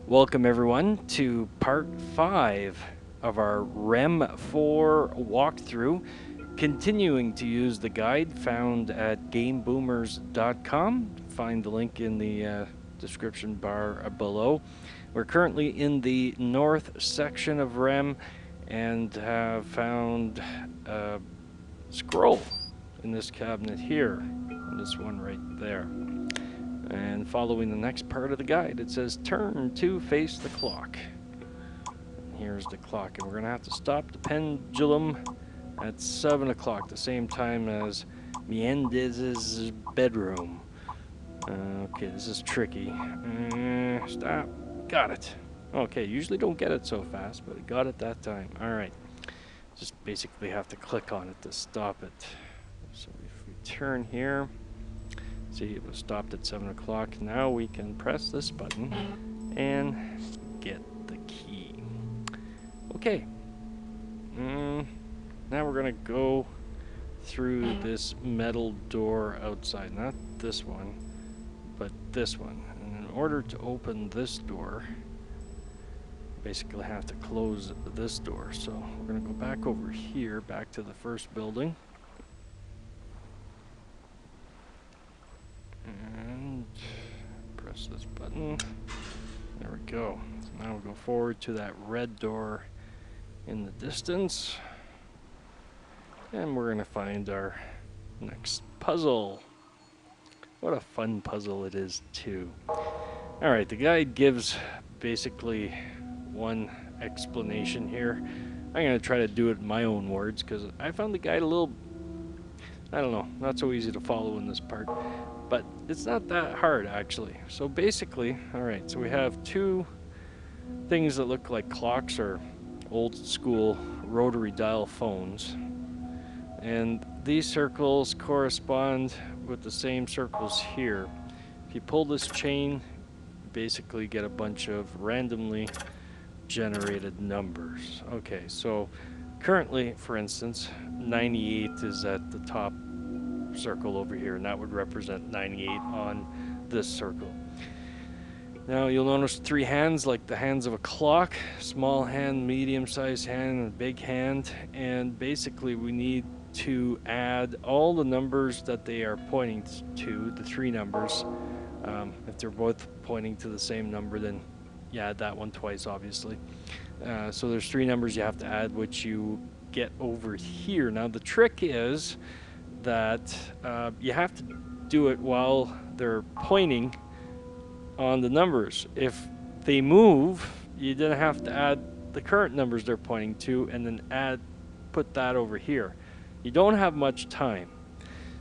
Welcome everyone to part 5 of our Rhem 4 walkthrough, continuing to use the guide found at gameboomers.com. Find the link in the description bar below. We're currently in the north section of Rhem and have found a scroll in this cabinet here, and this one right there. And following the next part of the guide, it says turn to face the clock. And here's the clock, and we're going to have to stop the pendulum at 7 o'clock, the same time as Miendez's bedroom. Okay, this is tricky. Stop. Got it. Okay, usually don't get it so fast, but I got it that time. Alright. Just basically have to click on it to stop it. So if we turn here, see, it was stopped at 7 o'clock. Now we can press this button and get the key. Okay. Now we're going to go through this metal door outside. Not this one, but this one. And in order to open this door, basically have to close this door. So we're going to go back over here, back to the first building. And press this button. There we go. So now we'll go forward to that red door in the distance. And we're going to find our next puzzle. What a fun puzzle it is, too. Alright, the guide gives basically one explanation here. I'm going to try to do it in my own words because I found the guide a little, I don't know, not so easy to follow in this part. But it's not that hard, actually. So basically, alright, so we have two things that look like clocks or old school rotary dial phones. And these circles correspond with the same circles here. If you pull this chain, you basically get a bunch of randomly generated numbers. Okay, so currently, for instance, 98 is at the top circle over here, and that would represent 98 on this circle. Now you'll notice three hands, like the hands of a clock: small hand, medium-sized hand, and big hand. And basically we need to add all the numbers that they are pointing to, the three numbers. If they're both pointing to the same number, then you add that one twice, obviously. So there's three numbers you have to add, which you get over here. Now the trick is that you have to do it while they're pointing on the numbers. If they move, you then have to add the current numbers they're pointing to and then put that over here. You don't have much time.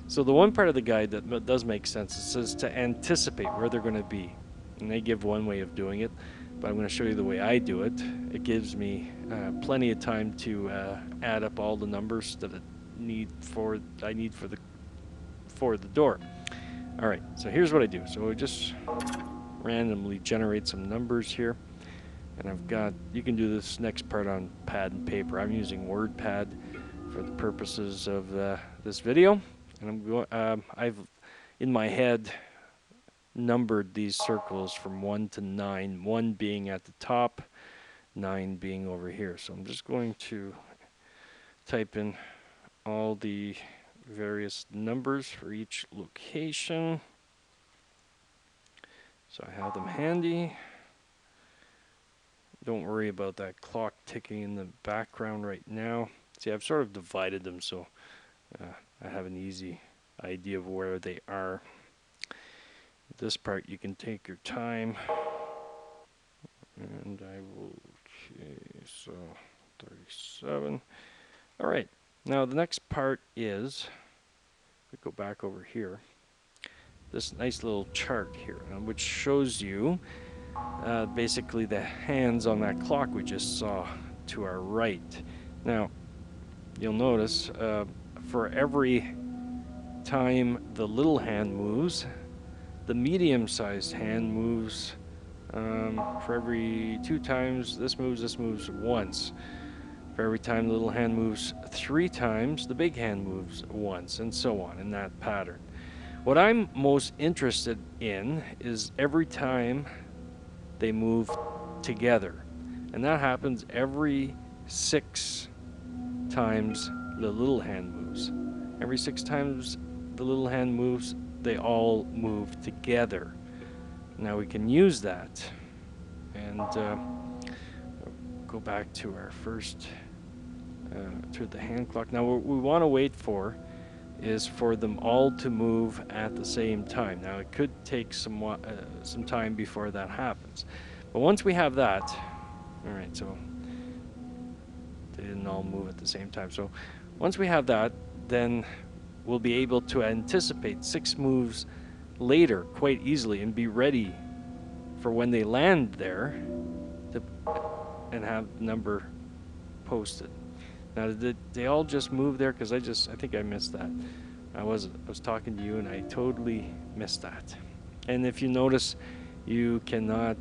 So the one part of the guide that does make sense, it says to anticipate where they're going to be. And they give one way of doing it, but I'm going to show you the way I do it. It gives me plenty of time to add up all the numbers that I need for the door. All right, so here's what I do. So I just randomly generate some numbers here, and I've got, you can do this next part on pad and paper. I'm using WordPad for the purposes of this video, and I'm going. I've in my head numbered these circles from 1 to 9, 1 being at the top, 9 being over here. So I'm just going to type in all the various numbers for each location. So I have them handy. Don't worry about that clock ticking in the background right now. See, I've sort of divided them so I have an easy idea of where they are. This part you can take your time. And I will, okay, so 37. All right, now the next part is, we go back over here, this nice little chart here, which shows you basically the hands on that clock we just saw to our right. Now, you'll notice for every time the little hand moves, the medium-sized hand moves. For every 2 times this moves once. For every time the little hand moves 3 times, the big hand moves once, and so on in that pattern. What I'm most interested in is every time they move together. And that happens every 6 times the little hand moves. Every 6 times the little hand moves, they all move together. Now we can use that and go back to our first, to the hand clock. Now what we want to wait for is for them all to move at the same time. Now it could take some time before that happens. But once we have that, all right, so they didn't all move at the same time. So once we have that, then we'll be able to anticipate 6 moves later quite easily and be ready for when they land there and have the number posted. Now, did they all just move there? Because I think I missed that. I was talking to you and I totally missed that. And if you notice, you cannot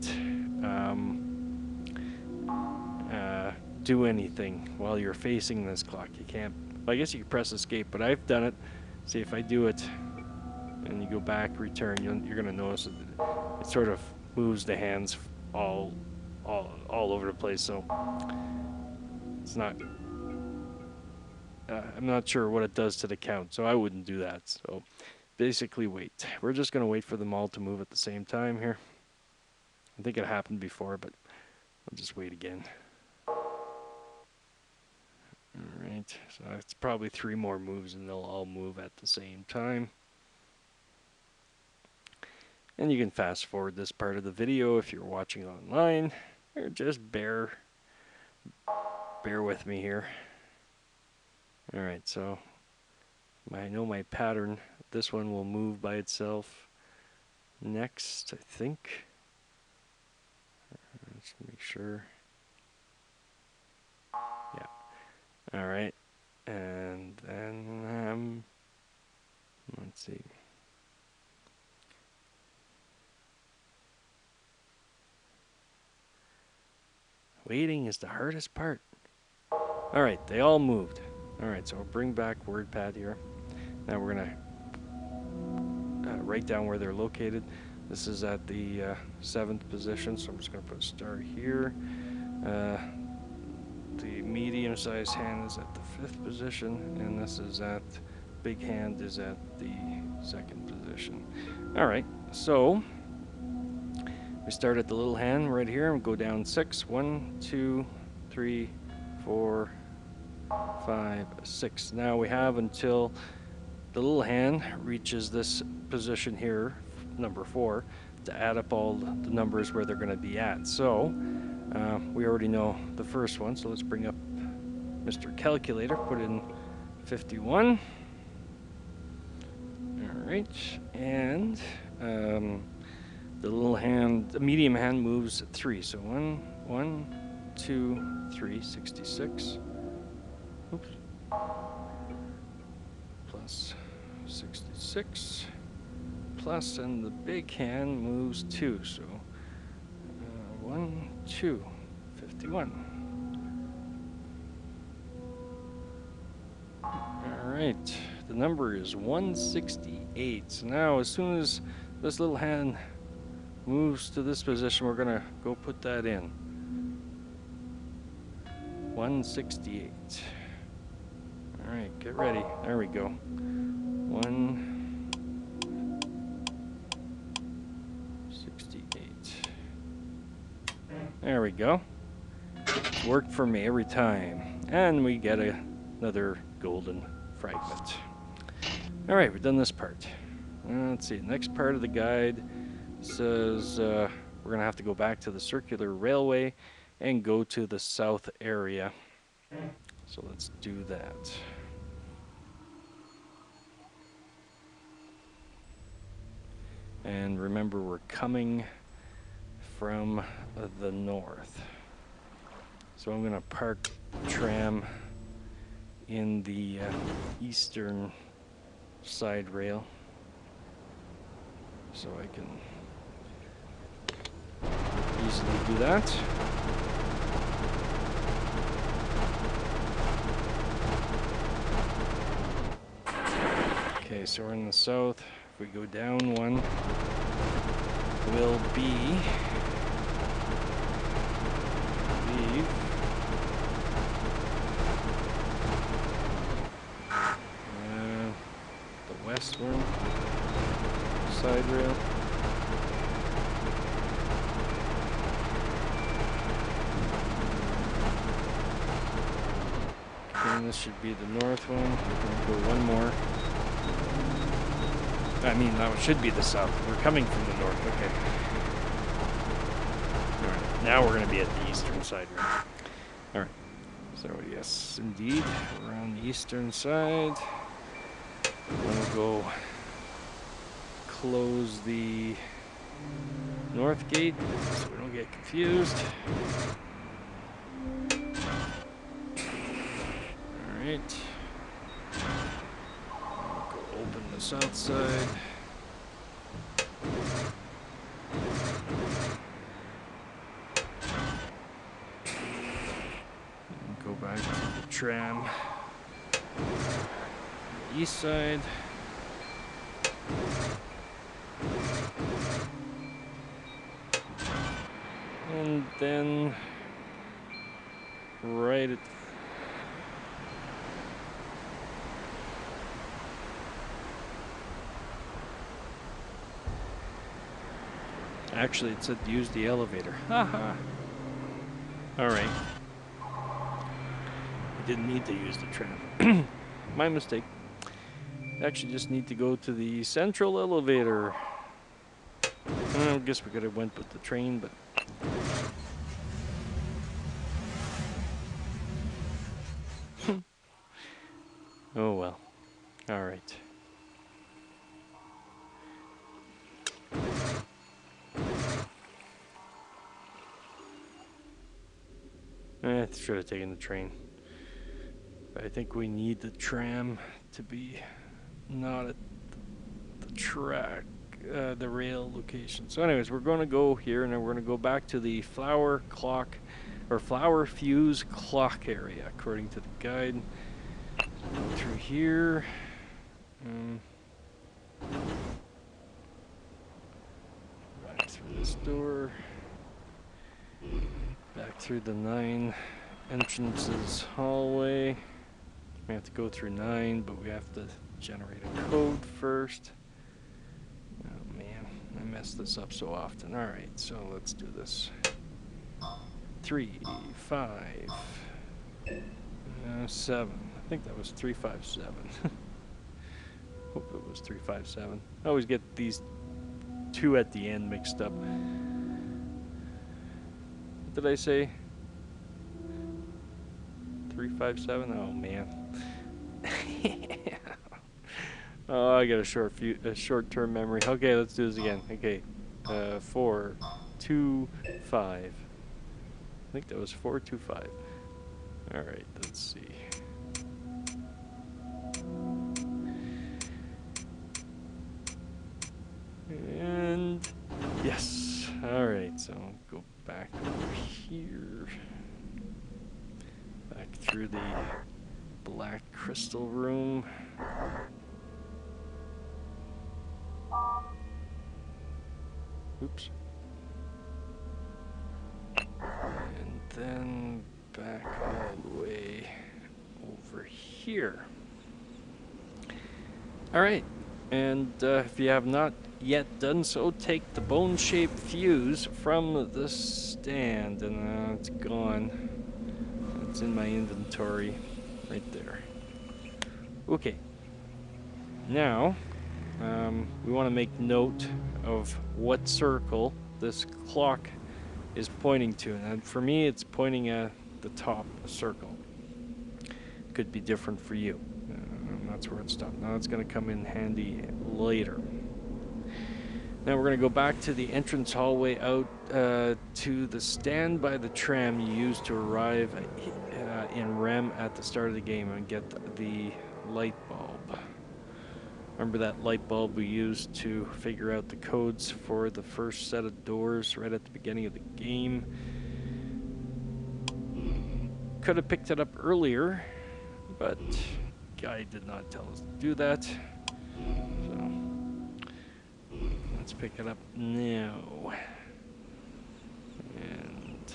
do anything while you're facing this clock. You can't. Well, I guess you can press escape, but I've done it. See, if I do it and you go back, return, you're going to notice that it sort of moves the hands all over the place. So it's not. I'm not sure what it does to the count, so I wouldn't do that. So basically wait. We're just going to wait for them all to move at the same time here. I think it happened before, but I'll just wait again. Alright, so it's probably 3 more moves and they'll all move at the same time. And you can fast forward this part of the video if you're watching online, or just bear with me here. Alright, so I know my pattern. This one will move by itself next, I think. Let's make sure. Yeah. Alright. And then, let's see. Waiting is the hardest part. Alright, they all moved. Alright, so I'll bring back WordPad here. Now we're going to write down where they're located. This is at the 7th position, so I'm just going to put a star here. The medium-sized hand is at the 5th position, and this is at, big hand is at the 2nd position. Alright, so we start at the little hand right here and go down 6. 1, 2, 3, 4, 5, 6. Now we have until the little hand reaches this position here, number 4, to add up all the numbers where they're going to be at. So we already know the first one, so let's bring up Mr. Calculator, put in 51. Alright, and the little hand, the medium hand moves 3. So 1, 2, 3, 66. Oops. Plus 66. Plus, and the big hand moves 2. So 1, 2, 51. Alright, the number is 168. So now, as soon as this little hand moves to this position, we're going to go put that in. 168. Alright, get ready. There we go. 168. There we go. It's worked for me every time. And we get another golden fragment. Alright, we've done this part. Let's see, next part of the guide says we're going to have to go back to the circular railway and go to the south area. So let's do that. And remember, we're coming from the north. So I'm going to park the tram in the eastern side rail so I can easily do that. Okay, so we're in the south. If we go down one, will be side rail. And this should be the north one. We're going to go one more. I mean, that should be the south. We're coming from the north. Okay. Alright, now we're going to be at the eastern side rail. Alright. So, yes, indeed. We're on the eastern side. We'll go close the north gate so we don't get confused. Alright. Go open the south side. And go back to the tram. The east side. And then right at actually, it said use the elevator. Haha. Alright. I didn't need to use the tram. My mistake. Actually, just need to go to the central elevator. I guess we could have went with the train, but... oh well. Alright. I should have taken the train. But I think we need the tram to be not at the track, the rail location. So anyways, we're going to go here and then we're going to go back to the flower clock or flower fuse clock area according to the guide. Go through here. Back through this door. Back through the 9 entrances hallway. We have to go through 9, but we have to generate a code first. Oh man, I mess this up so often. Alright, so let's do this. 3, 5, 7. I think that was 357. Hope it was 357. I always get these 2 at the end mixed up. What did I say? 357? Oh man. Oh, I got a short-term memory. Okay, let's do this again. Okay, 4, 2, 5. I think that was 4, 2, 5. All right, let's see. And yes. All right, so go back over here. Back through the black crystal room. Oops. And then back all the way over here. All right, and if you have not yet done so, take the bone-shaped fuse from the stand, and it's gone. It's in my inventory right there. Okay, now we want to make note of what circle this clock is pointing to, and for me it's pointing at the top circle. Could be different for you. That's where it stopped. Now it's going to come in handy later. Now we're going to go back to the entrance hallway out to the stand by the tram you used to arrive in Rhem at the start of the game and get the light bulb. Remember that light bulb we used to figure out the codes for the first set of doors right at the beginning of the game? Could have picked it up earlier, but guy did not tell us to do that. So let's pick it up now. And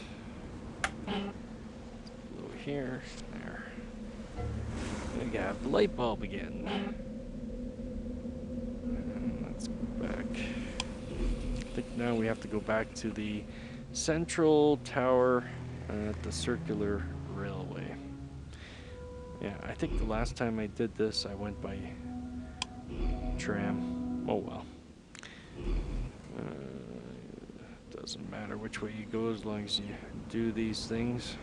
below here, there. We got the light bulb again. And let's go back. now we have to go back to the central tower at the circular railway. Yeah, I think the last time I did this, I went by tram. Oh well. Doesn't matter which way you go as long as you do these things.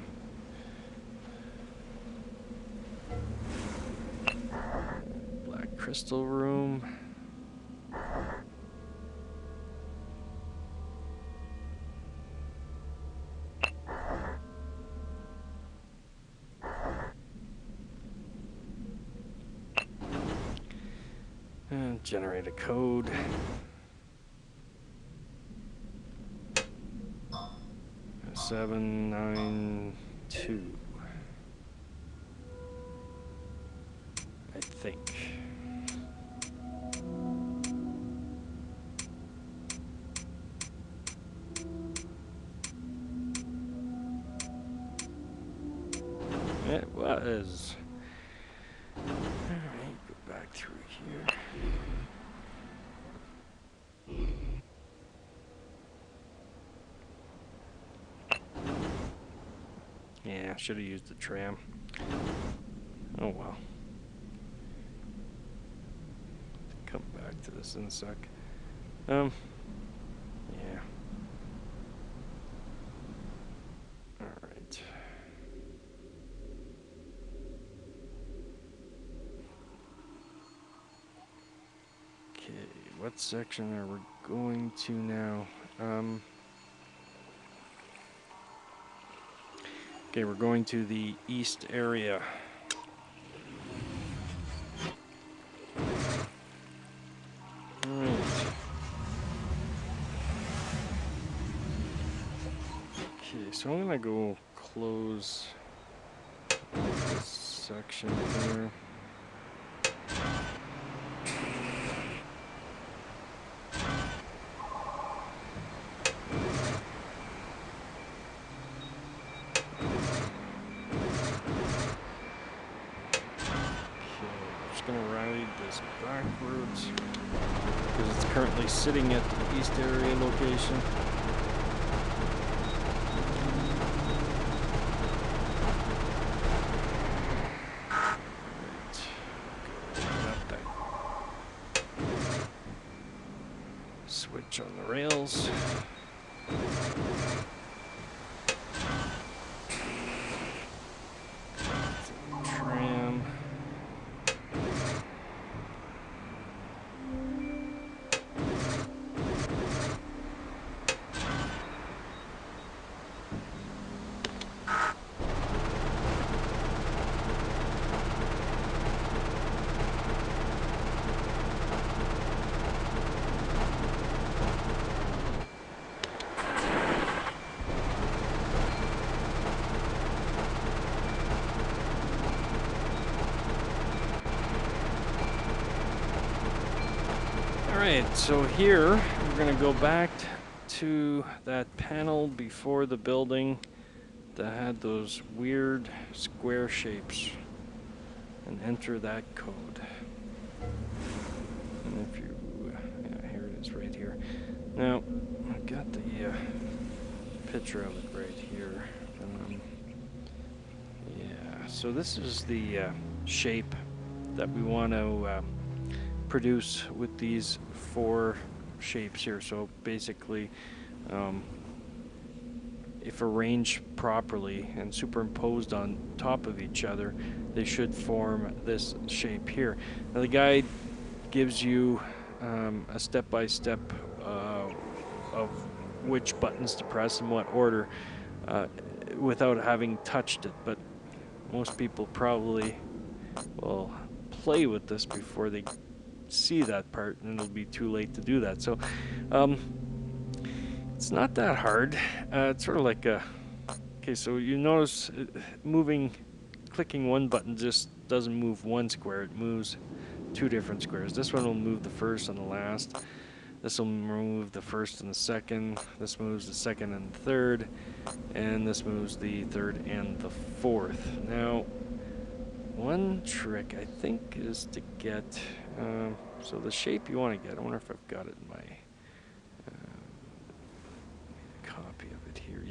Black crystal room. And generate a code. Seven, 9, 2. I think. It was. Alright, go back through here. Yeah, should have used the tram. Oh well. Come back to this in a sec. Yeah. Alright. Okay, what section are we going to now? Okay, we're going to the east area. Alright. Okay, so I'm gonna go close this section here. Gonna ride this backwards because it's currently sitting at the east area location. Right. Open up that switch on the rails. Tram. Alright, so here we're going to go back to that panel before the building that had those weird square shapes and enter that code. And if you, yeah, here it is right here. Now, I've got the picture of it right here. Yeah, so this is the shape that we want to produce with these 4 shapes here. So basically, if arranged properly and superimposed on top of each other, they should form this shape here. Now the guide gives you a step-by-step of which buttons to press in what order without having touched it, but most people probably will play with this before they see that part, and it'll be too late to do that. So it's not that hard. It's sort of like a, okay, so you notice clicking one button just doesn't move one square, it moves 2 different squares. This one will move the first and the last. This will move the first and the second. This moves the second and the third. And this moves the third and the fourth. Now, one trick I think is to get, so the shape you want to get, I wonder if I've got it in my,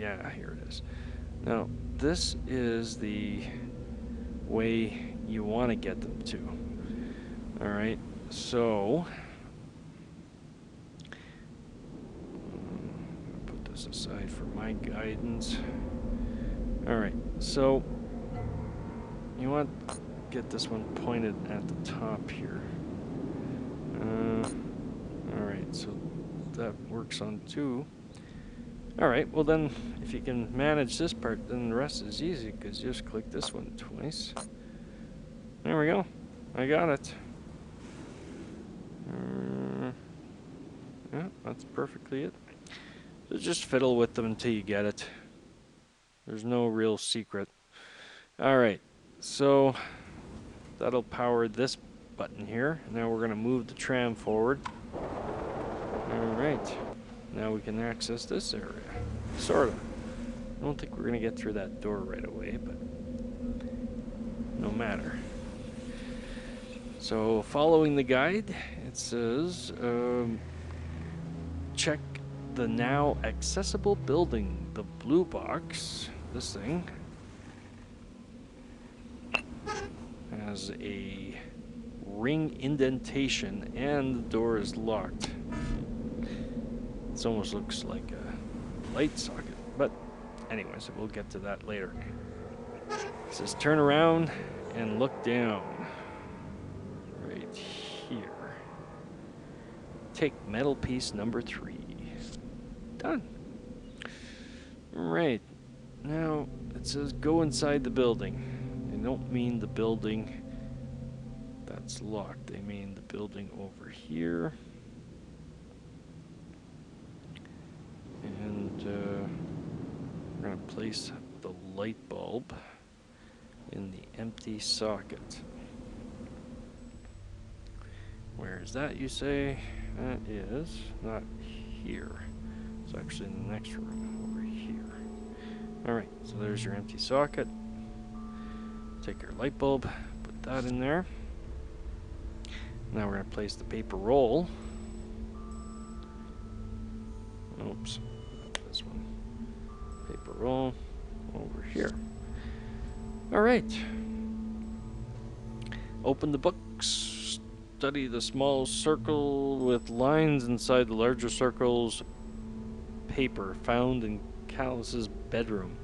Yeah, here it is. Now, this is the way you want to get them to. Alright, so put this aside for my guidance. Alright, so you want to get this one pointed at the top here. Alright, so that works on 2. Alright, well then, if you can manage this part, then the rest is easy, because you just click this one twice. There we go. I got it. Yeah, that's perfectly it. So just fiddle with them until you get it. There's no real secret. Alright, so that'll power this button here. Now we're going to move the tram forward. Alright, now we can access this area. Sort of. I don't think we're going to get through that door right away, but no matter. So following the guide, it says check the now accessible building. The blue box, this thing, has a ring indentation and the door is locked. It almost looks like a light socket, but anyways, we'll get to that later. It says turn around and look down. Right here. Take metal piece number 3. Done. Right. Now, it says go inside the building. They don't mean the building that's locked. They mean the building over here. And we're going to place the light bulb in the empty socket. Where is that, you say? That is not here. It's actually in the next room over here. Alright, so there's your empty socket. Take your light bulb, put that in there. Now we're going to place the paper roll. Oops, this one. Paper roll over here. Alright. Open the books. Study the small circle with lines inside the larger circle's paper found in Callus's bedroom.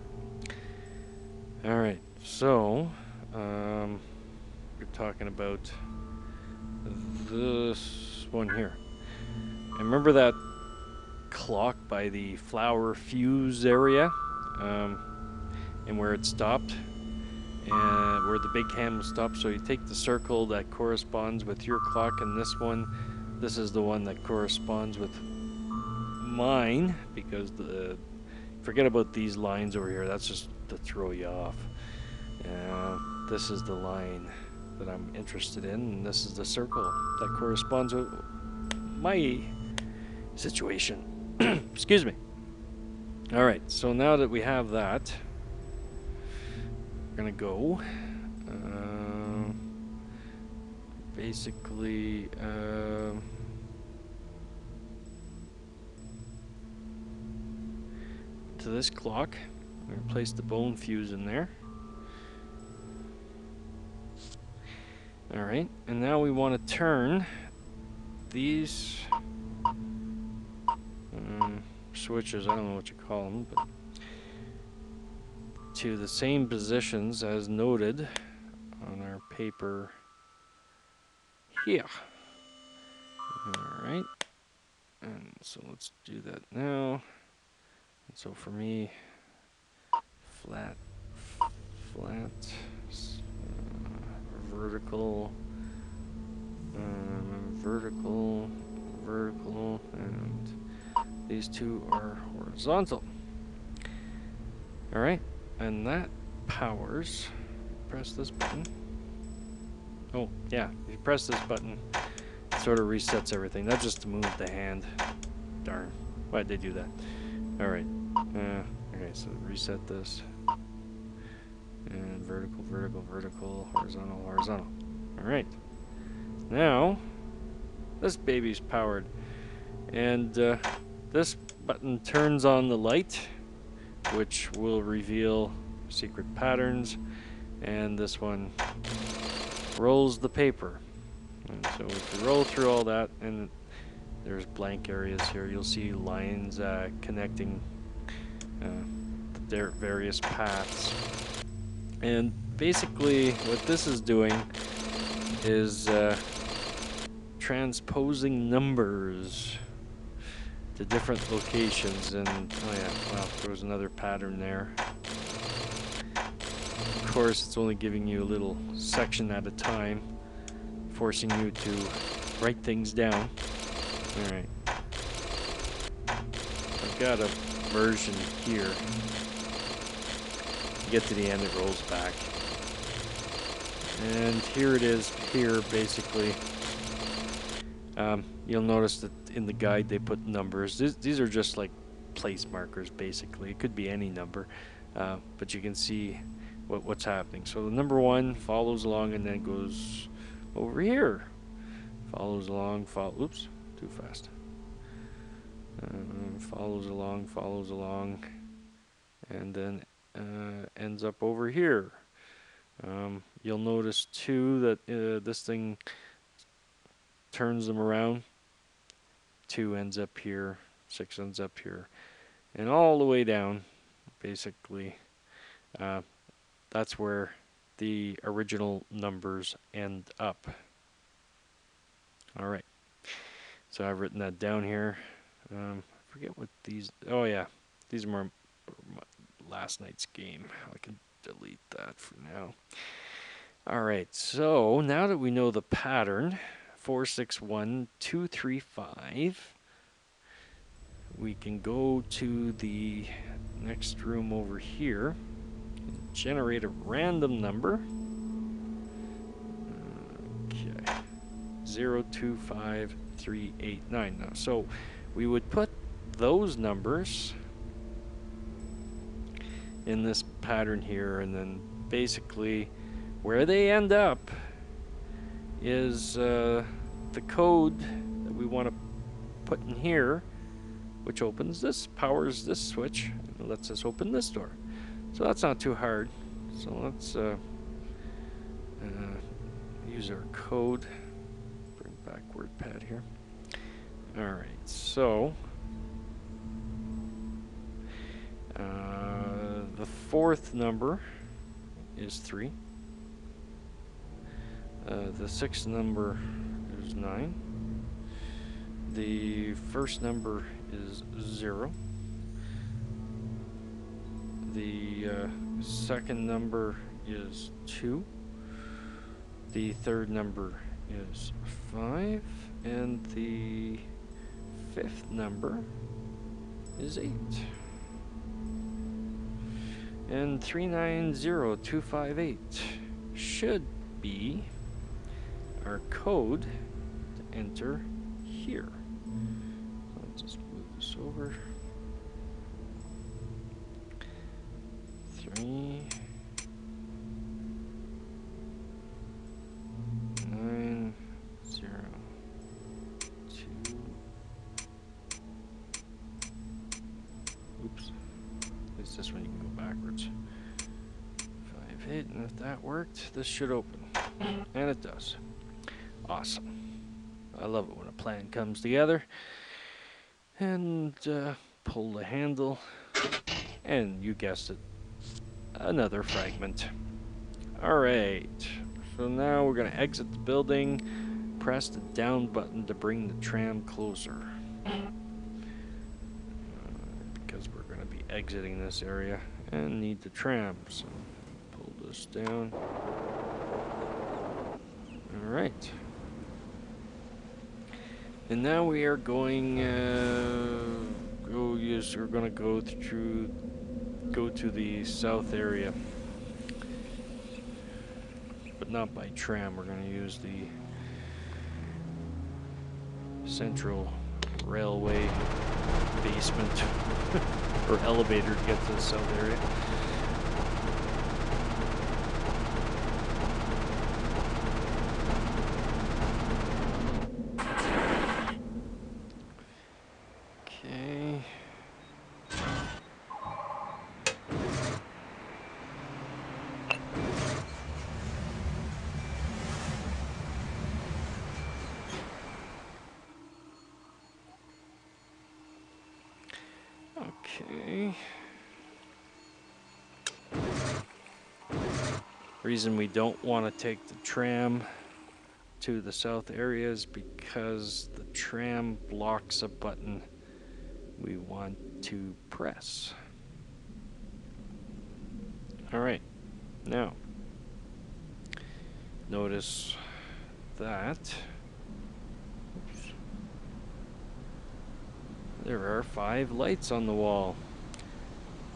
Alright, so we're talking about this one here. I remember that clock by the flower fuse area, and where it stopped, and where the big hand stopped. So you take the circle that corresponds with your clock, and this is the one that corresponds with mine, because forget about these lines over here. That's just to throw you off. This is the line that I'm interested in, and this is the circle that corresponds with my situation. Excuse me. Alright, so now that we have that, we're gonna go basically to this clock. I'm gonna place the bone fuse in there. Alright, and now we want to turn these switches, I don't know what you call them, but to the same positions as noted on our paper here. Alright, and so let's do that now. And so for me, flat, vertical, vertical, and these two are horizontal. Alright, and that powers, press this button. Oh, yeah, if you press this button, it sort of resets everything. That's just to move the hand. Darn, why'd they do that? Alright, okay, so reset this. And vertical, vertical, vertical, horizontal, horizontal. Alright, now, this baby's powered. And this button turns on the light which will reveal secret patterns, and this one rolls the paper. And so if you roll through all that, and there's blank areas here, you'll see lines connecting their various paths. And basically what this is doing is transposing numbers to different locations. And oh yeah, well, there was another pattern there. Of course, it's only giving you a little section at a time, forcing you to write things down. Alright. I've got a version here. You get to the end, it rolls back. And here it is, here basically. You'll notice that in the guide they put numbers. These are just like place markers basically. It could be any number, but you can see what's happening. So the number 1 follows along and then goes over here. Follows along, oops, too fast. Follows along, and then ends up over here. You'll notice too that this thing turns them around. 2 ends up here, 6 ends up here, and all the way down, basically, that's where the original numbers end up. Alright, so I've written that down here. I forget what these, oh yeah, these are more last night's game. I can delete that for now. Alright, so now that we know the pattern, 4, 6, 1, 2, 3, 5, we can go to the next room over here and generate a random number. Okay, 0, 2, 5, 3, 8, 9. Now, so we would put those numbers in this pattern here, and then basically where they end up is the code that we want to put in here, which opens this, powers this switch, and lets us open this door. So that's not too hard. So let's use our code. Bring back WordPad here. Alright, so the 4th number is 3. The 6th number is 9. The 1st number is 0. The 2nd number is 2. The 3rd number is 5. And the 5th number is 8. And 390258 should be our code to enter here. So let's just move this over. 3, 9, 0, 2. Oops. At least this one you can go backwards. 5, 8, and if that worked, this should open. And it does. Awesome. I love it when a plan comes together. And pull the handle. And you guessed it, another fragment. Alright. So now we're going to exit the building. Press the down button to bring the tram closer. Because we're going to be exiting this area and need the tram. So pull this down. Alright. And now we are going we're going to go to the south area, but not by tram. We're going to use the central railway basement or elevator to get to the south area. Okay. Reason we don't want to take the tram to the south area is because the tram blocks a button we want to press. All right, now notice that there are 5 lights on the wall.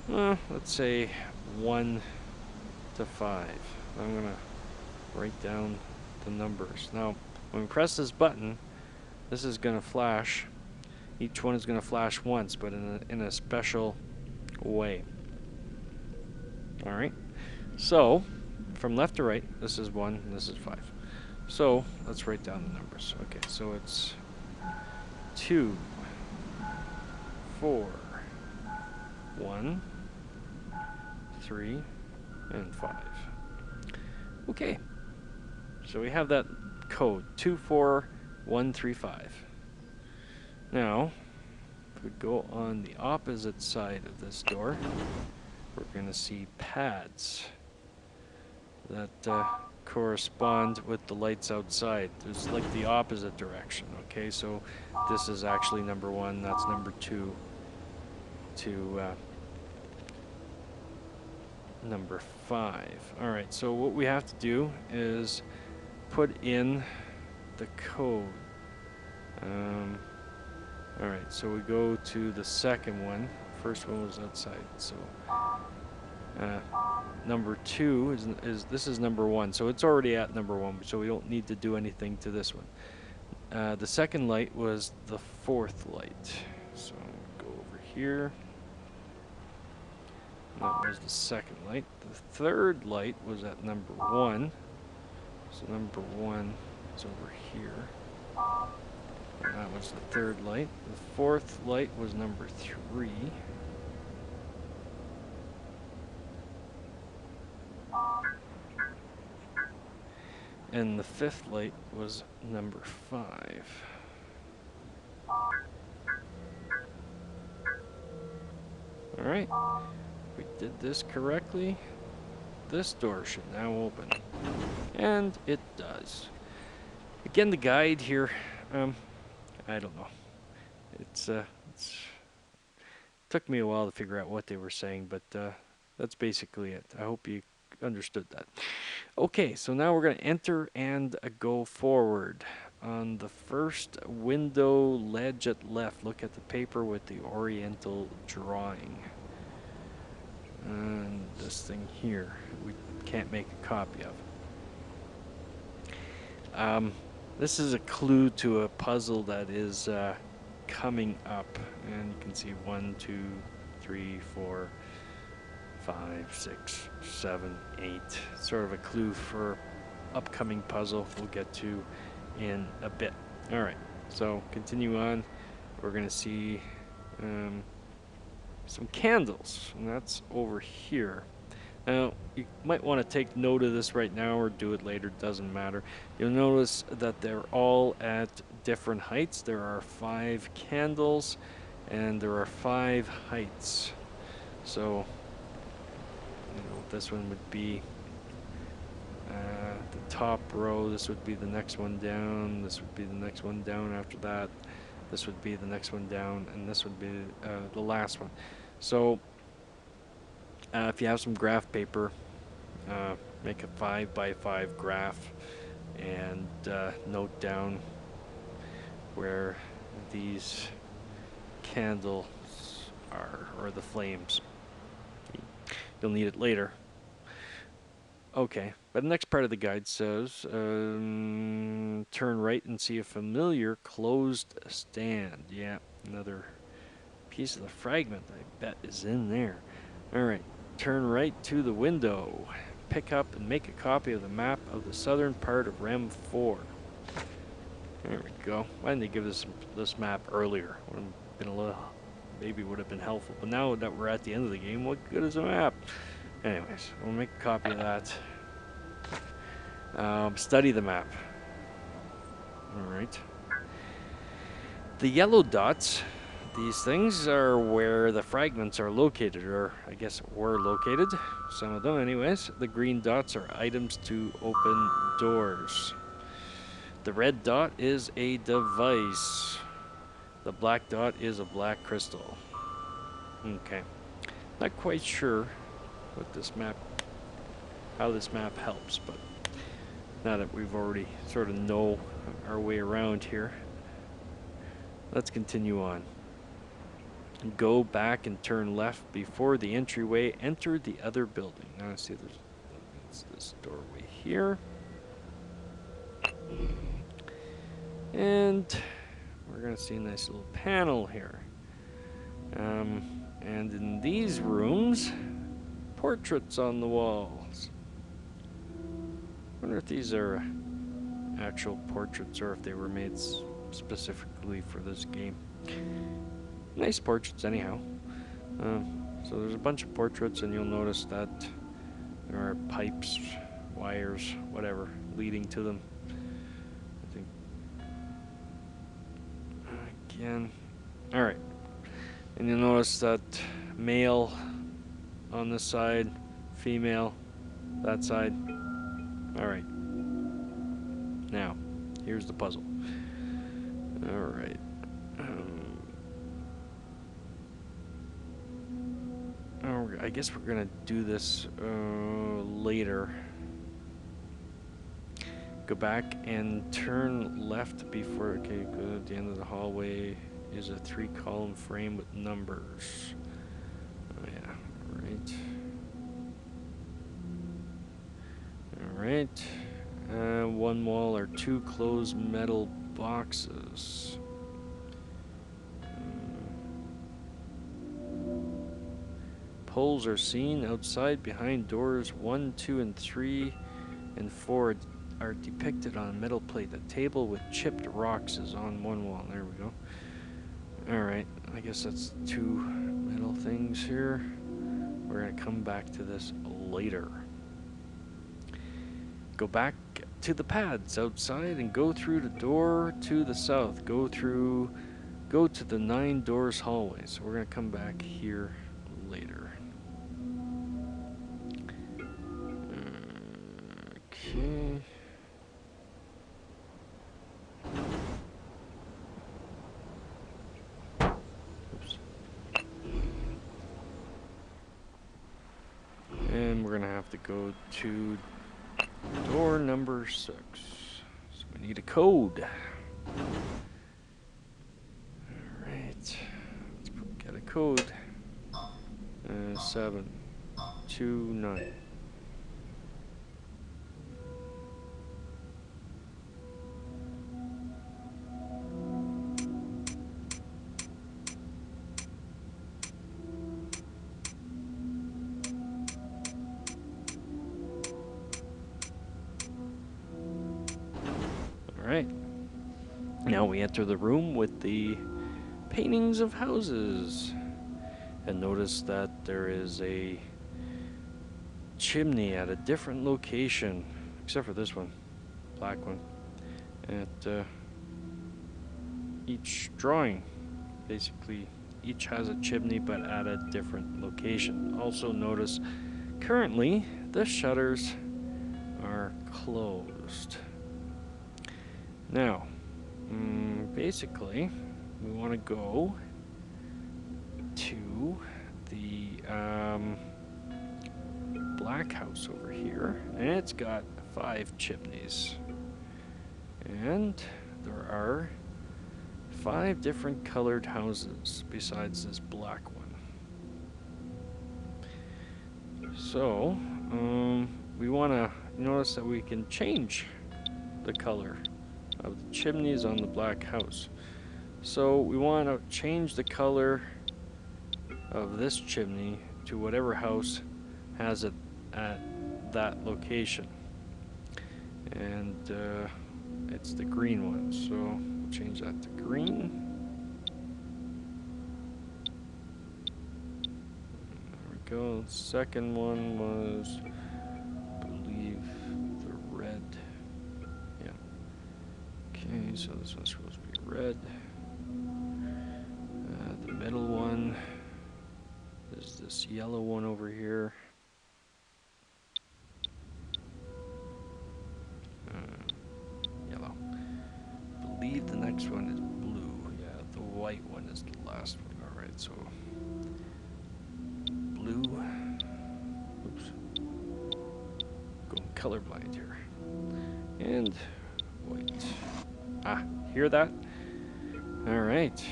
Let's say 1 to 5. I'm gonna write down the numbers. Now, when we press this button, this is gonna flash. Each one is gonna flash once, but in a special way. All right. So, from left to right, this is 1, and this is 5. So, let's write down the numbers. Okay, so it's 2, 4, 1, 3, and 5. Okay, so we have that code, 24135. Now, if we go on the opposite side of this door, we're going to see pads that correspond with the lights outside. There's like the opposite direction, okay? So this is actually number 1, that's number 2 to number 5. All right, so what we have to do is put in the code. All right, so we go to the second one. First one was outside, so number 2 this is number 1, so it's already at number 1, so we don't need to do anything to this one. The second light was the 4th light, so go over here. That was the second light. The third light was at number 1, so number 1 is over here. And that was the third light. The 4th light was number 3. And the 5th light was number 5. All right, we did this correctly. This door should now open, and it does. Again, the guide here, I don't know. It's took me a while to figure out what they were saying, but that's basically it. I hope you understood that. Okay, so now we're going to enter and go forward. On the first window ledge at left, look at the paper with the oriental drawing. And this thing here, we can't make a copy of. This is a clue to a puzzle that is coming up, and you can see 1, 2, 3, 4, 5, 6, 7, 8. Sort of a clue for upcoming puzzle we'll get to in a bit. All right, so continue on. We're going to see some candles, and that's over here. Now, you might want to take note of this right now or do it later, doesn't matter. You'll notice that they're all at different heights. There are 5 candles, and there are 5 heights. So, this one would be the top row. This would be the next one down. This would be the next one down after that. This would be the next one down, and this would be the last one. So, if you have some graph paper, make a 5x5 graph and note down where these candles are, or the flames. You'll need it later. Okay, but the next part of the guide says, turn right and see a familiar closed stand. Yeah, another piece of the fragment I bet is in there. All right. Turn right to the window. Pick up and make a copy of the map of the southern part of Rhem 4. There we go. Why didn't they give us this map earlier? Would have been a little, maybe would have been helpful. But now that we're at the end of the game, what good is a map? Anyways, we'll make a copy of that. Study the map. All right. The yellow dots These things are where the fragments are located, or I guess were located. Some of them, anyways. The green dots are items to open doors. The red dot is a device. The black dot is a black crystal. Okay. Not quite sure what this map, how this map helps, but now that we've already sort of know our way around here, let's continue on. Go back and turn left before the entryway. Enter the other building. Now I see there's this doorway here. And we're going to see a nice little panel here. And in these rooms, portraits on the walls. I wonder if these are actual portraits or if they were made specifically for this game. Nice portraits anyhow. So there's a bunch of portraits, and you'll notice that there are pipes, wires, whatever, leading to them. I think. Again. Alright. And you'll notice that male on this side, female that side. Alright. Now, here's the puzzle. Alright. I guess we're gonna do this later. Go back and turn left before. Okay, go at the end of the hallway is a 3-column frame with numbers. Oh yeah, right. All right. One wall are 2 closed metal boxes. Poles are seen outside behind doors 1, 2, and 3, and 4 are depicted on a metal plate. A table with chipped rocks is on one wall. There we go. Alright, I guess that's 2 metal things here. We're going to come back to this later. Go back to the pads outside and go through the door to the south. Go to the 9 doors hallway. So we're going to come back here later. Okay. Oops. And we're going to have to go to door number 6. So we need a code. Alright. Let's get a code. 729. Alright. Now we enter the room with the paintings of houses. And notice that there is a chimney at a different location, except for this one, black one, at each drawing. Basically, each has a chimney but at a different location. Also notice, currently, the shutters are closed. Now, basically, we want to go to the black house over here, and it's got 5 chimneys, and there are 5 different colored houses besides this black one. So we want to notice that we can change the color of the chimneys on the black house. So we want to change the color of this chimney to whatever house has it at that location, and it's the green one, so we'll change that to green. There we go. The second one was, I believe, the red. Yeah. Okay, so this one's supposed to be red. The middle one is this yellow one over here. Yellow. I believe the next one is blue. Yeah, the white one is the last one. Alright, so blue. Oops. Going colorblind here. And white. Ah, hear that? Alright.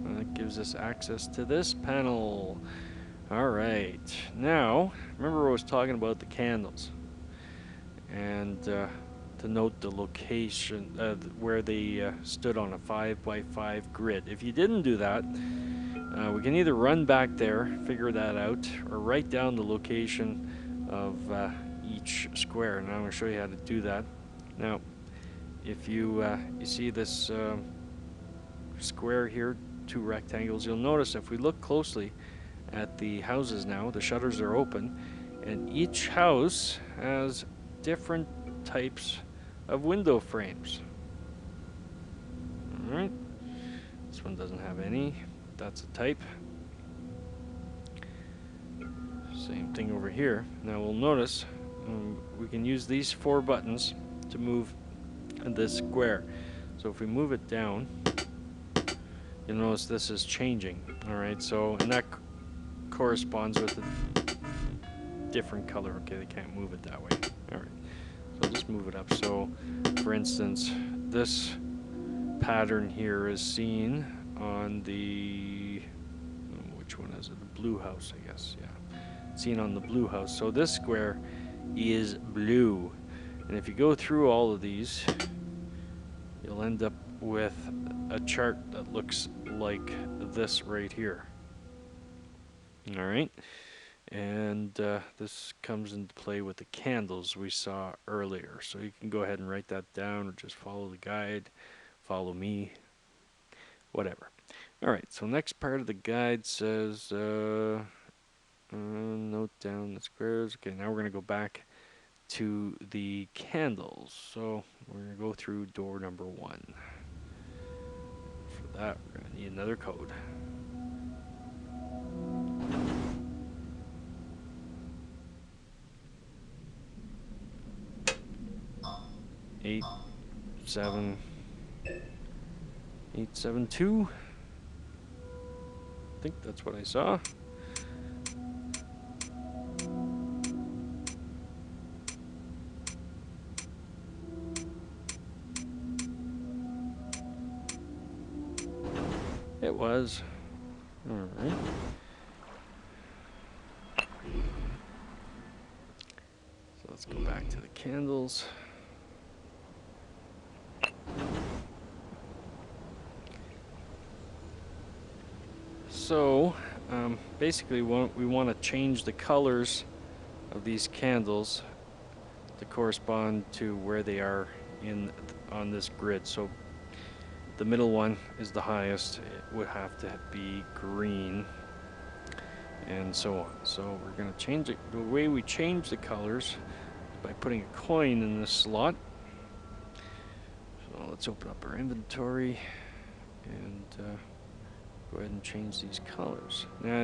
Well, that gives us access to this panel. Alright. Now, remember I was talking about the candles. And to note the location where they stood on a 5x5 grid. If you didn't do that, we can either run back there, figure that out, or write down the location of each square. And I'm going to show you how to do that. Now, if you see this square here, 2 rectangles, you'll notice if we look closely at the houses now, the shutters are open, and each house has different types of window frames. Alright, this one doesn't have any, that's a type. Same thing over here. Now we'll notice we can use these 4 buttons to move this square. So if we move it down, you'll notice this is changing. Alright, so, and that corresponds with a different color. Okay, they can't move it that way. Alright, so I'll just move it up. So, for instance, this pattern here is seen on the, which one is it? The blue house, I guess, yeah. Seen on the blue house. So this square is blue. And if you go through all of these, you'll end up with a chart that looks like this right here. Alright, and this comes into play with the candles we saw earlier. So you can go ahead and write that down, or just follow the guide, follow me, whatever. Alright, so next part of the guide says note down the squares. Okay, now we're going to go back to the candles. So we're going to go through door number 1. For that, we're going to need another code. 872. I think that's what I saw. It was. All right. So let's go back to the candles. So, basically we want to change the colors of these candles to correspond to where they are on this grid. So the middle one is the highest. It would have to be green, and so on. So we're going to change it. The way we change the colors is by putting a coin in this slot. So let's open up our inventory and go ahead and change these colors. Now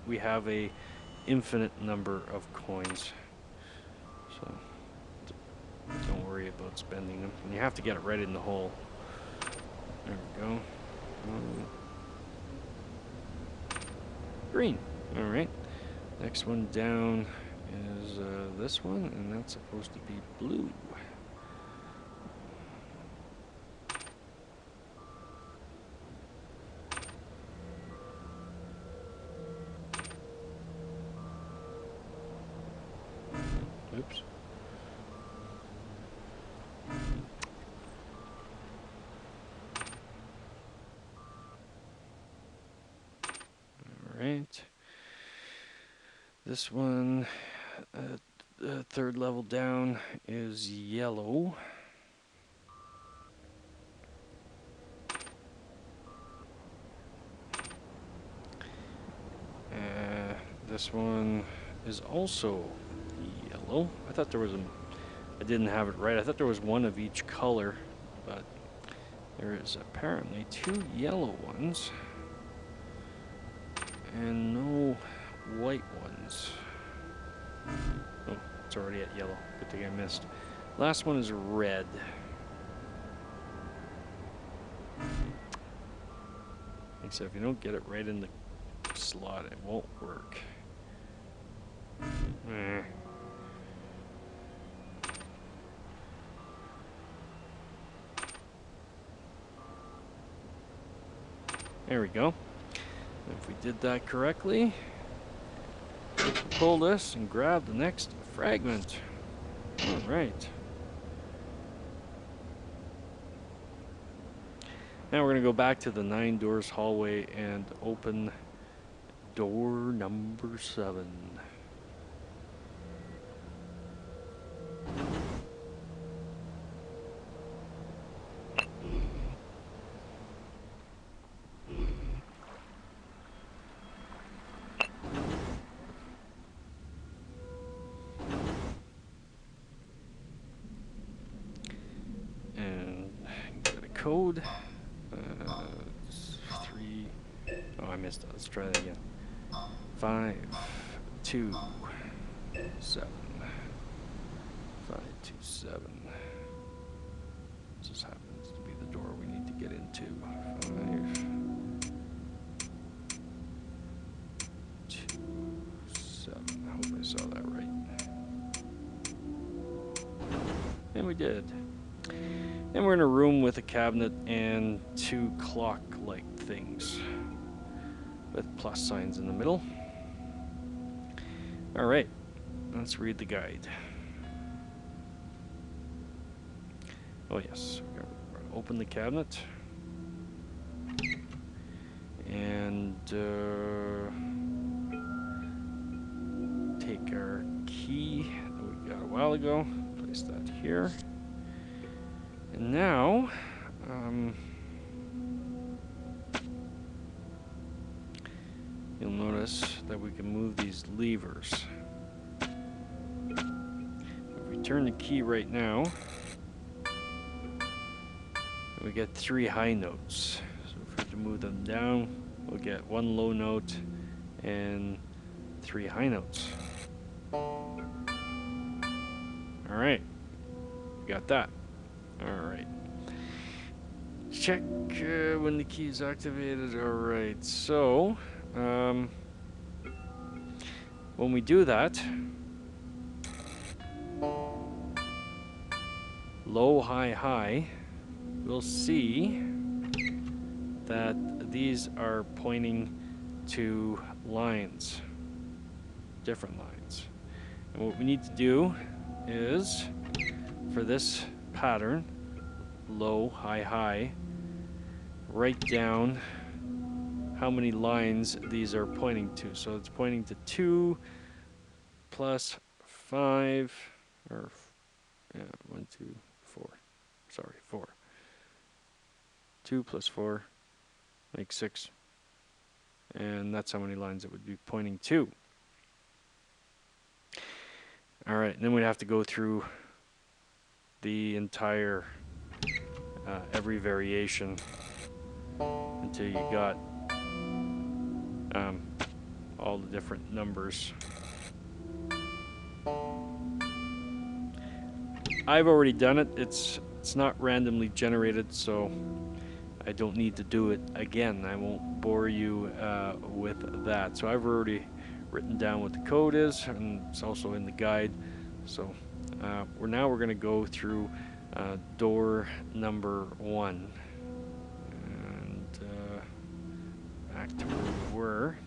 we have a infinite number of coins, so don't worry about spending them. And you have to get it right in the hole. There we go. Green. All right. Next one down is this one, and that's supposed to be blue. Oops. All right. This one, third level down, is yellow. This one is also yellow. I thought there was I didn't have it right. I thought there was one of each color, but There is apparently 2 yellow ones and no white ones. Oh, it's already at yellow. Good thing I missed. Last one is red. Except if you don't get it right in the slot, it won't work. There we go. If we did that correctly, pull this and grab the next fragment. All right. Now we're going to go back to the 9 doors hallway and open door number 7. And get a code. 3. Oh, I missed it. Let's try that again. 5, 2, 7. 5, 2, 7. This just happens to be the door we need to get into. 5, 2, 7. I hope I saw that right. And we did. And we're in a room with a cabinet and 2 clock-like things with plus signs in the middle. All right, let's read the guide. Oh yes, we're gonna open the cabinet and take our key that we got a while ago, place that here. And now, you'll notice that we can move these levers. If we turn the key right now, we get 3 high notes. So if we have to move them down, we'll get 1 low note and 3 high notes. All right, got that. All right. Check when the key is activated. All right. So when we do that, low, high, high, we'll see that these are pointing to lines, different lines. And what we need to do is, for this pattern, low, high, high, write down how many lines these are pointing to. So it's pointing to 2 plus 5, or yeah, 1, 2, 4. Sorry, 4. 2 plus 4 makes 6. And that's how many lines it would be pointing to. All right, and then we'd have to go through the entire, every variation until you got all the different numbers. I've already done it. It's not randomly generated, so I don't need to do it again. I won't bore you with that. So I've already written down what the code is, and it's also in the guide. So we're going to go through door number 1, and back to where we were.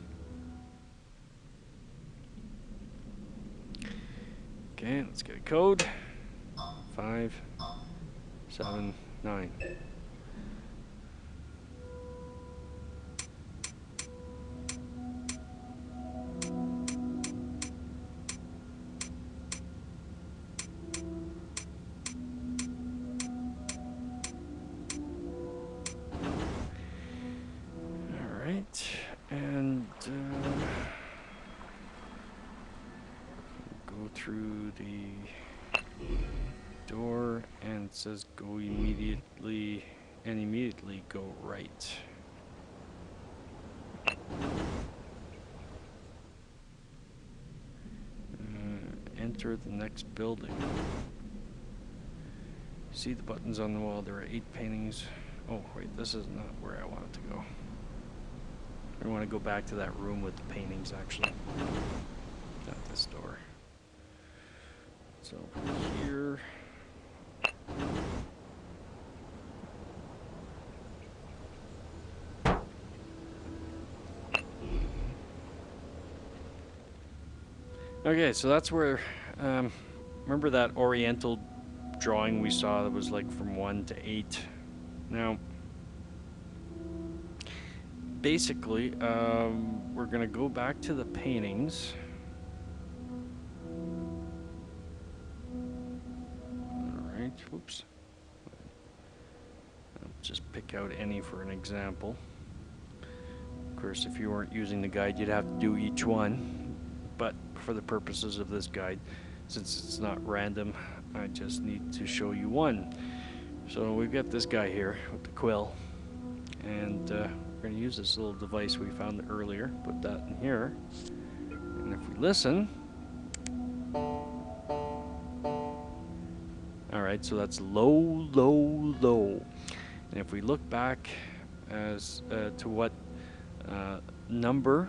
Okay, let's get a code. 5, 7, 9. All right, and go through the door, and it says go immediately and immediately go right. Enter the next building. See the buttons on the wall. There are 8 paintings. Oh, wait, this is not where I wanted to go. I want to go back to that room with the paintings, actually. Not this door. So, here. Okay, so that's where, remember that oriental drawing we saw that was like from 1 to 8? Now, basically, we're going to go back to the paintings. Alright, whoops. I'll just pick out any for an example. Of course, if you weren't using the guide, you'd have to do each one. But for the purposes of this guide, since it's not random, I just need to show you one. So we've got this guy here with the quill, and we're going to use this little device we found earlier. Put that in here, and if we listen, alright, so that's low, low, low. And if we look back as to what number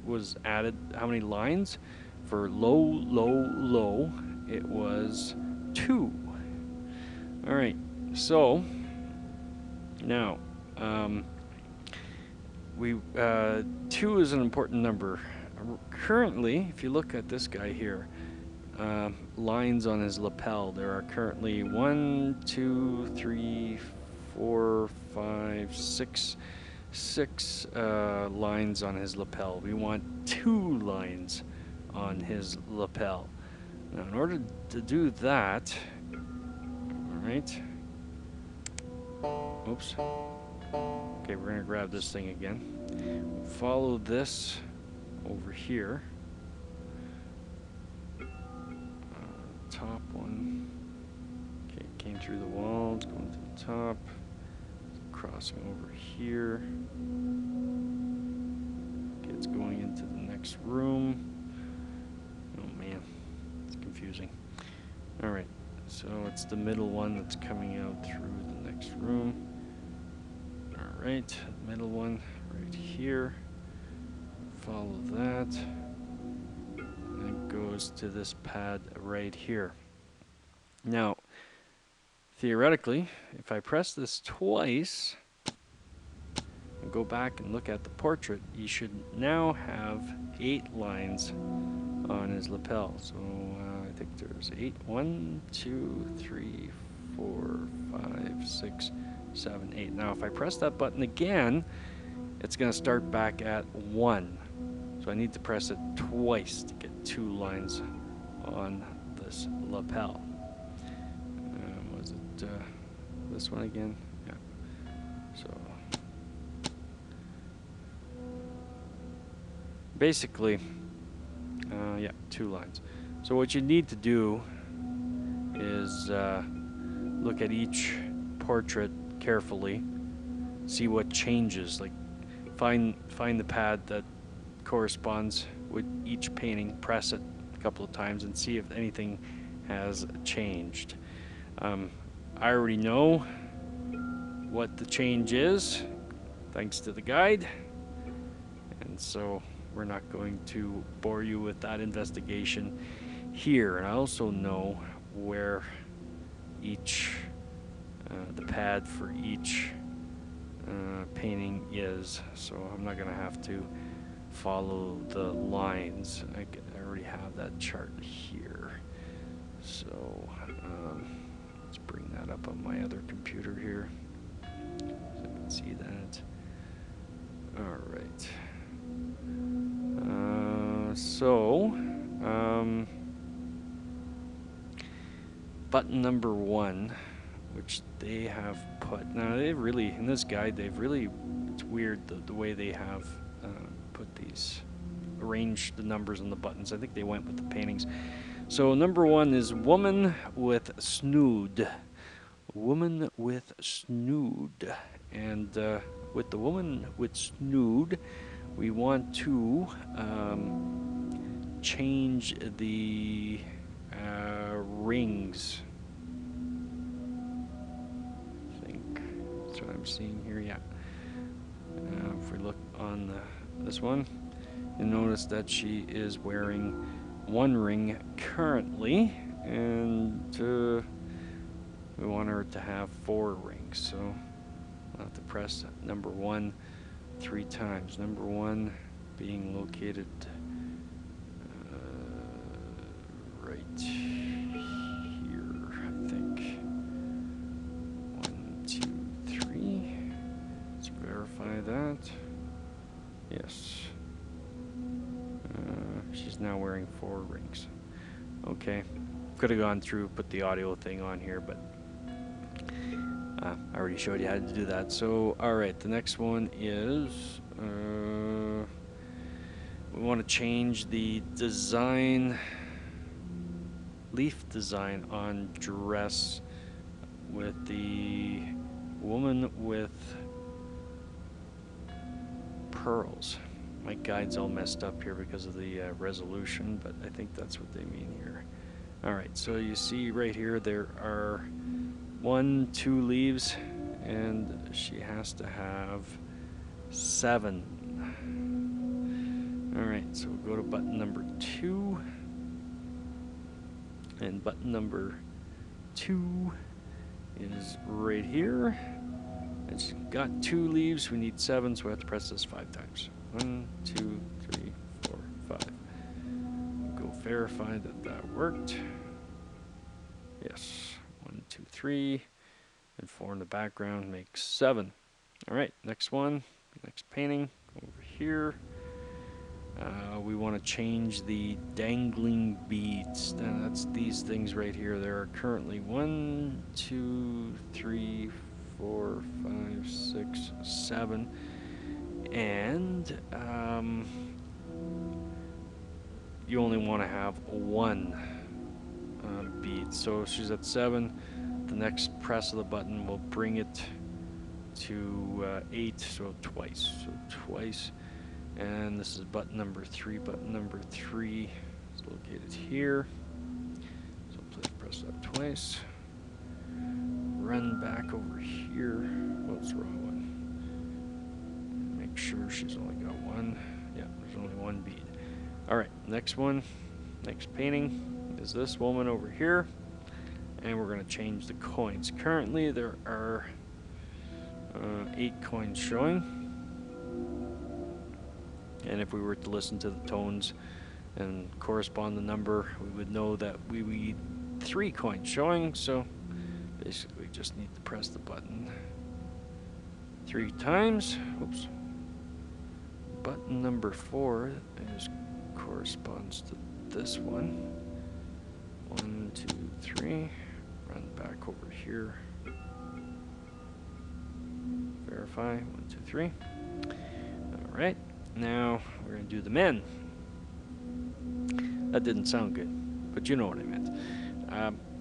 was added, how many lines for low, low, low, it was 2. All right, so now 2 is an important number. Currently, if you look at this guy here, lines on his lapel, there are currently 1, 2, 3, 4, 5, 6 lines on his lapel. We want 2 lines on his lapel. Now, in order to do that, all right. Oops. Okay, we're gonna grab this thing again. Follow this over here. Top one. Okay, it came through the wall. It's going to the top. Crossing over here. Okay, it's going into the next room. Oh man, it's confusing. Alright, so it's the middle one that's coming out through the next room. Alright, middle one right here. Follow that. And it goes to this pad right here. Now, theoretically, if I press this twice and go back and look at the portrait, you should now have 8 lines on his lapel. So I think there's 8. 1, 2, 3, 4, 5, 6, 7, 8. Now if I press that button again, it's going to start back at 1. So I need to press it twice to get 2 lines on this lapel. Was it this one again? Yeah. So basically, yeah, 2 lines. So what you need to do is look at each portrait carefully, see what changes. Like find the pad that corresponds with each painting, press it a couple of times and see if anything has changed. I already know what the change is thanks to the guide, and so we're not going to bore you with that investigation here. And I also know where each the pad for each painting is, so I'm not gonna have to follow the lines. I already have that chart here, so let's bring that up on my other computer here so I can see that. All right. Button number 1, which they have put, now they really, in this guide, they've really, it's weird the way they have put these, arranged the numbers on the buttons. I think they went with the paintings. So number 1 is woman with snood. woman with snood. And with the woman with snood, we want to change the rings. I think that's what I'm seeing here, yeah. If we look on this one, you'll notice that she is wearing one ring currently, and we want her to have 4 rings, so I'll have to press number 1 3 times. Number 1 being located right here, I think. 1, 2, 3. Let's verify that. Yes. She's now wearing 4 rings. Okay. Could have gone through, put the audio thing on here, but I already showed you how to do that. So, alright, the next one is we want to change the design, leaf design on dress with the woman with pearls. My guide's all messed up here because of the resolution, but I think that's what they mean here. Alright, so you see right here there are 1, 2 leaves, and she has to have 7. Alright, so we'll go to button number 2, and button number 2 is right here, and she's got 2 leaves. We need 7, so we have to press this 5 times. 1, 2, 3, 4, 5. Go verify that that worked. Yes. 1, 2, 3, and 4 in the background makes 7. All right, next one, next painting over here. We want to change the dangling beads. That's these things right here. There are currently 1, 2, 3, 4, 5, 6, 7, and you only want to have 1 bead. So she's at 7. The next press of the button will bring it to 8, so twice. And this is button number 3. Button number 3 is located here. So please press that twice. Run back over here. What's the wrong one? Make sure she's only got 1. Yeah, there's only 1 bead. Alright, next one, next painting is this woman over here. And we're going to change the coins. Currently there are 8 coins showing. And if we were to listen to the tones and correspond the number, we would know that we need 3 coins showing. So basically just need to press the button 3 times. Oops. Button number 4 corresponds to this one. 1, 2, 3. Run back over here. Verify. 1, 2, 3. All right. Now we're going to do the men. That didn't sound good, but you know what I meant.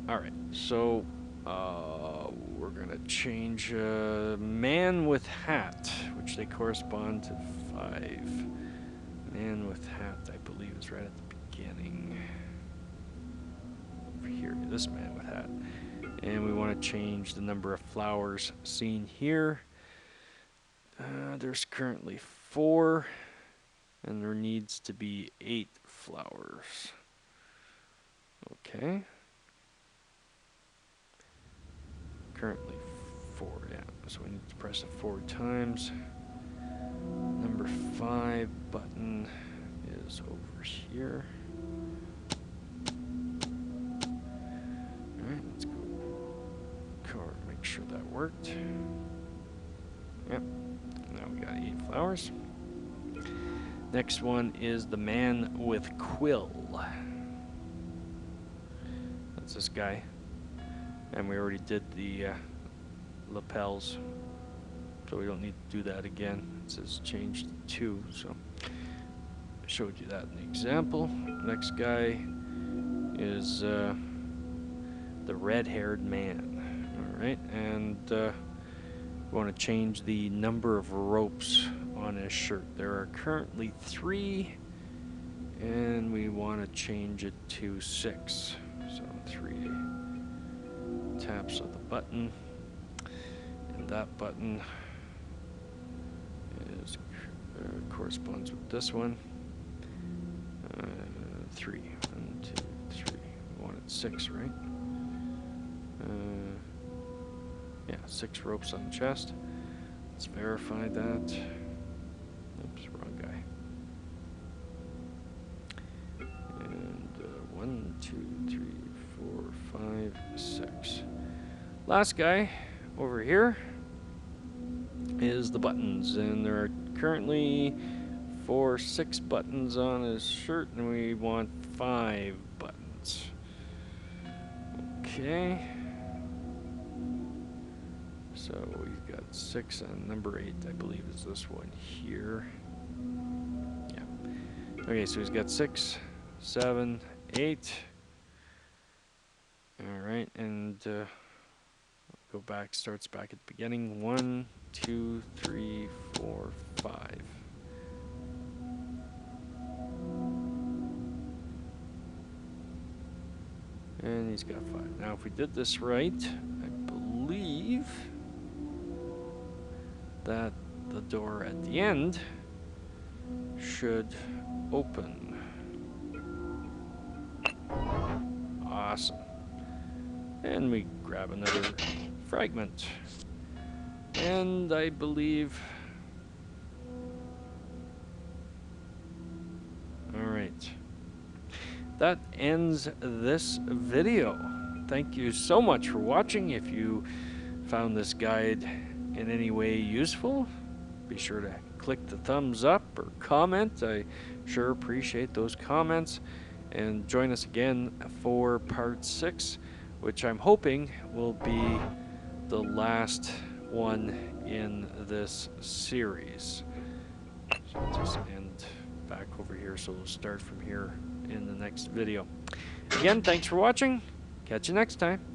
All right, so we're going to change man with hat, which they correspond to 5. Man with hat, I believe, is right at the beginning. Over here, this man with hat. And we want to change the number of flowers seen here. There's currently 4. And there needs to be 8 flowers. Okay. Currently 4, yeah. So we need to press it 4 times. Number 5 button is over here. Alright, let's go card, make sure that worked. Yep. Now we got 8 flowers. Next one is the man with quill. That's this guy. And we already did the lapels, so we don't need to do that again. It says change to 2, so I showed you that in the example. Next guy is the red-haired man. Alright, and we want to change the number of ropes on his shirt. There are currently 3, and we want to change it to 6. So 3 taps of the button, and that button is corresponds with this one. 3. 1, 2, 3. We want it 6, right? Yeah, 6 ropes on the chest. Let's verify that. Oops, wrong guy. And 1, 2, 3, 4, 5, 6. Last guy over here is the buttons, and there are currently 6 buttons on his shirt, and we want 5 buttons. Okay. So we've got 6 on number 8, I believe is this one here. Yeah. Okay, so he's got 6, 7, 8. Alright, and go back, starts back at the beginning. 1, 2, 3, 4, 5. And he's got 5. Now, if we did this right, I believe that the door at the end should open. Awesome. And we grab another fragment. And I believe... Alright. That ends this video. Thank you so much for watching. If you found this guide in any way useful, be sure to click the thumbs up or comment. I sure appreciate those comments. And join us again for part 6, which I'm hoping will be the last one in this series. So I'll just end back over here, so we'll start from here in the next video. Again, thanks for watching. Catch you next time.